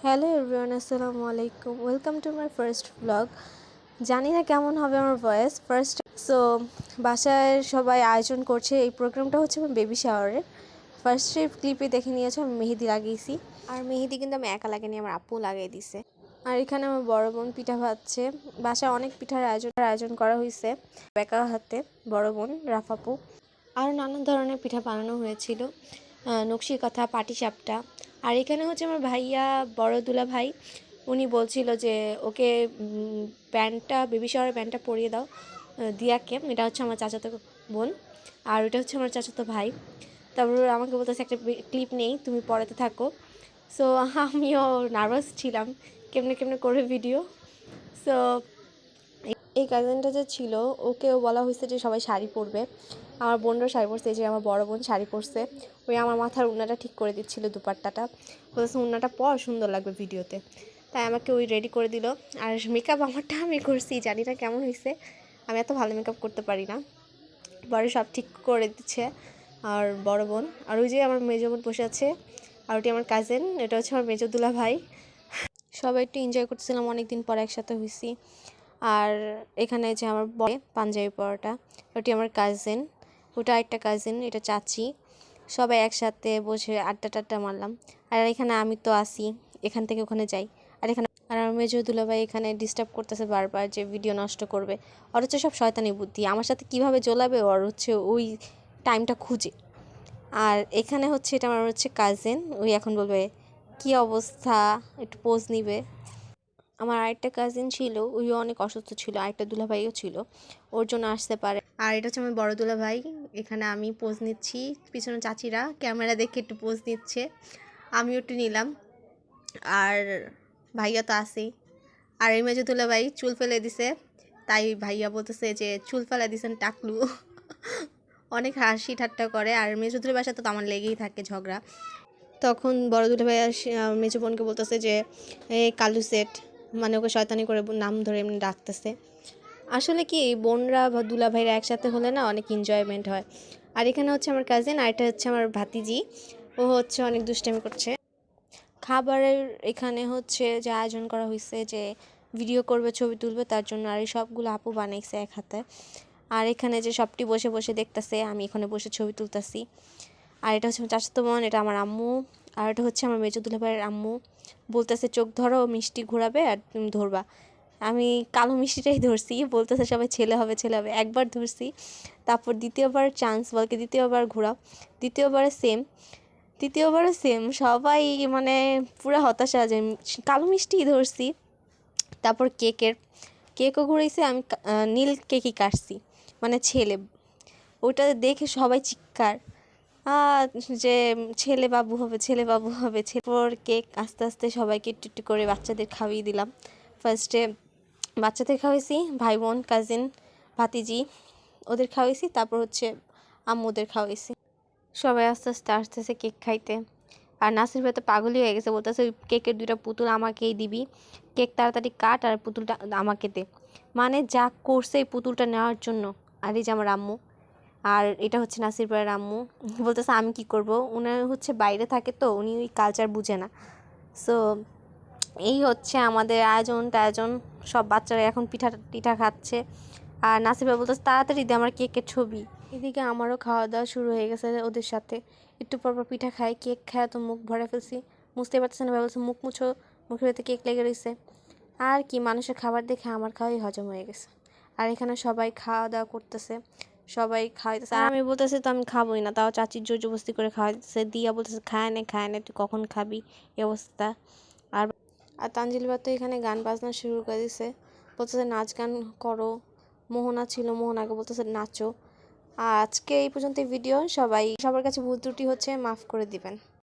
Hello everyone, আসসালামু আলাইকুম। Welcome to my first blog. জানি না কেমন হবে আমার ভয়েস ফার্স্ট। সো বাসায় সবাই আয়োজন করছে। এই প্রোগ্রামটা হচ্ছে আমার বেবি শাওয়ারের। ফার্স্টের ক্লিপে দেখে নিয়েছো আমি মেহেদি লাগিয়েছি। আর মেহেদি কিন্তু আমি একা লাগাইনি, আমার আপু লাগিয়ে দিছে। আর এখানে আমার বড় বোন পিঠা ভাজছে। বাসায় অনেক পিঠার আয়োজন করা হয়েছে একা হাতে। বড় বোন রাফাপু আর নানান ধরনের পিঠা বানানো হয়েছিল, নকশি কাঁথা, পাটিসাপটা। আর এখানে হচ্ছে আমার ভাইয়া, বড় দুলা ভাই, উনি বলছিল যে ওকে প্যান্টটা, বেবি শাওয়ারের প্যান্টটা পরিয়ে দাও দিয়াকে। এটা হচ্ছে আমার চাচাতো বোন আর ওইটা হচ্ছে আমার চাচাতো ভাই। তারপর আমাকে বলতেছে একটা ক্লিপ নেই, তুমি পড়াতে থাকো। সো আমিও নার্ভাস ছিলাম কেমনে কেমনে করে ভিডিও। সো এই কাজিনটা যে ছিল ওকেও বলা হয়েছে যে সবাই শাড়ি পরবে। আমার বোনরাও শাড়ি পরছে, এই যে আমার বড় বোন শাড়ি পরছে। ওই আমার মাথার উন্নাটা ঠিক করে দিচ্ছিল, দুপাট্টাটা। বলছে উন্নাটা পর, সুন্দর লাগবে ভিডিওতে। তাই আমাকে ওই রেডি করে দিল। আর মেকআপ আমারটা আমি করছি, জানি না কেমন হয়েছে। আমি এত ভালো মেকআপ করতে পারি না। পরে সব ঠিক করে দিচ্ছে আর বড় বোন। আর ওই যে আমার মেজো বোন বসে আছে, আর ওটি আমার কাজিন, এটা হচ্ছে আমার মেজো দুলা ভাই। সবাই একটু এনজয় করতেছিলাম, অনেকদিন পর একসাথে হয়েছি। আর এখানে যে আমার বড় পাঞ্জাবি পরাটা, ওটি আমার কাজিন, ওটা একটা কাজিন, এটা চাচি। সবাই একসাথে বসে আড্ডা টাড্ডা মারলাম। আর এখানে আমি তো আসি, এখান থেকে ওখানে যাই। আর আমার মেজো দুলাভাই এখানে ডিস্টার্ব করতেছে বারবার যে ভিডিও নষ্ট করবে। ওর হচ্ছে সব শয়তানি বুদ্ধি, আমার সাথে কিভাবে জ্বলাবে ওর হচ্ছে ওই টাইমটা খুঁজে। আর এখানে হচ্ছে এটা আমার হচ্ছে কাজিন, ওই এখন বলবে কি অবস্থা, একটু পোজ নিবে। আমার আরেকটা কাজিন ছিল, ওইও অনেক অসুস্থ ছিল, আরেকটা দুলাভাইও ছিল, ওর জন্য আসতে পারে। আর এটা হচ্ছে আমার বড় দুলাভাই, এখানে আমি পোজ নিচ্ছি, পিছনে চাচিরা ক্যামেরা দেখে একটু পোজ নিচ্ছে, আমিও একটু নিলাম। আর ভাইয়া তো আছেই। আর এই মেজো দুলাভাই চুল ফেলে দিছে, তাই ভাইয়া বলতেছে যে চুল ফেলে দিছেন টাকলু। অনেক হাসি ঠাট্টা করে। আর মেজো দুলাভাইয়ের সাথে তো আমার লেগেই থাকে ঝগড়া। তখন বড় দুলাভাই মেজো বোনকে বলতেছে যে কালু সেট, মানে ওকে শয়তানি করে নাম ধরে এমনি ডাকতেছে। আসলে কি বোনরা বা দুলাভাইরা একসাথে হলে না অনেক এনজয়মেন্ট হয়। আর এখানে হচ্ছে আমার কাজিন, আর এটা হচ্ছে আমার ভাতিজি, ও হচ্ছে অনেক দুষ্টামি করছে। খাবারের এখানে হচ্ছে যে আয়োজন করা হয়েছে যে ভিডিও করবে, ছবি তুলবে, তার জন্য। আর এই সবগুলো আপু বানাইছে এক হাতে। আর এখানে যে সবটি বসে বসে দেখতেছে, আমি এখানে বসে ছবি তুলতেছি। আর এটা হচ্ছে আমার চাচাতো বোন, এটা আমার আম্মু। আর এটা হচ্ছে আমার মেজো দুলাভাইয়ের আম্মু। বলতেছে চোখ ধরো, মিষ্টি ঘোরাবে আর তুমি ধরবা। আমি কালো মিষ্টিটাই ধরছি, বলতেছে সবাই ছেলে হবে ছেলে হবে। একবার ধরছি, তারপর দ্বিতীয়বার চান্স বলকে দ্বিতীয়বার ঘোরাও, দ্বিতীয়বারও সেম সবাই, মানে পুরো হতাশা যে কালো মিষ্টিই ধরছি। তারপর কেকও ঘুরাইছে, আমি নীল কেকই কাটছি, মানে ছেলে। ওটা দেখে সবাই চিৎকার, যে ছেলে বাবু হবে, ছেলে বাবু হবে। পর কেক আস্তে আস্তে সবাইকে একটু একটু করে বাচ্চাদের খাইয়ে দিলাম। ফার্স্টে বাচ্চাদের খাওয়াইছি, ভাই বোন, কাজিন, ভাতিজি, ওদের খাওয়াইছি। তারপর হচ্ছে আম্মুদের খাওয়াইছি। সবাই আস্তে আস্তে আসতেছে কেক খাইতে। আর নাসির ভাই তো পাগলই হয়ে গেছে, বলতেছে ওই কেকের দুইটা পুতুল আমাকেই দিবি, কেক তাড়াতাড়ি কাট আর পুতুলটা আমাকে দে। মানে যা করছে এই পুতুলটা নেওয়ার জন্য। আর এই যে আমার আম্মু, আর এটা হচ্ছে নাসির ভাইয়ের আম্মু। বলতেছে আমি কি করব, উনি হচ্ছে বাইরে থাকে তো, উনি ওই কালচার বুঝে না। সো এই হচ্ছে আমাদের আয়োজন। সব বাচ্চারা এখন পিঠা টিঠা খাচ্ছে। আর নাসির ভাই বলতেছে তাড়াতাড়ি দে আমার কেকের ছবি। এদিকে আমারও খাওয়া দাওয়া শুরু হয়ে গেছে ওদের সাথে। একটু পরপর পিঠা খাই, কেক খায় তো মুখ ভরে ফেলছি, মুছতে পারতেছে না। ভাই বলছে মুখ মুছো, মুখের ভেতরে কেক লেগে রয়েছে। আর কি, মানুষের খাবার দেখে আমার খাওয়াই হজম হয়ে গেছে। আর এখানে সবাই খাওয়া দাওয়া করতেছে, সবাই খাওয়াইতেছে। আর আমি বলতেছি তো আমি খাবোই না, তাও চাচির জোর জবরদস্তি করে খাওয়াইতেছে। দিয়া বলতেছে খায় না তুই কখন খাবি, এই অবস্থা। আর আর তানজিল তো এখানে গান বাজনা শুরু করে দিছে, বলতেছে নাচ গান করো। মোহনা ছিল, মোহনাকে বলতেছে নাচো। আজকে এই পর্যন্ত ভিডিও। সবার কাছে ভুল ত্রুটি হচ্ছে, মাফ করে দিবেন।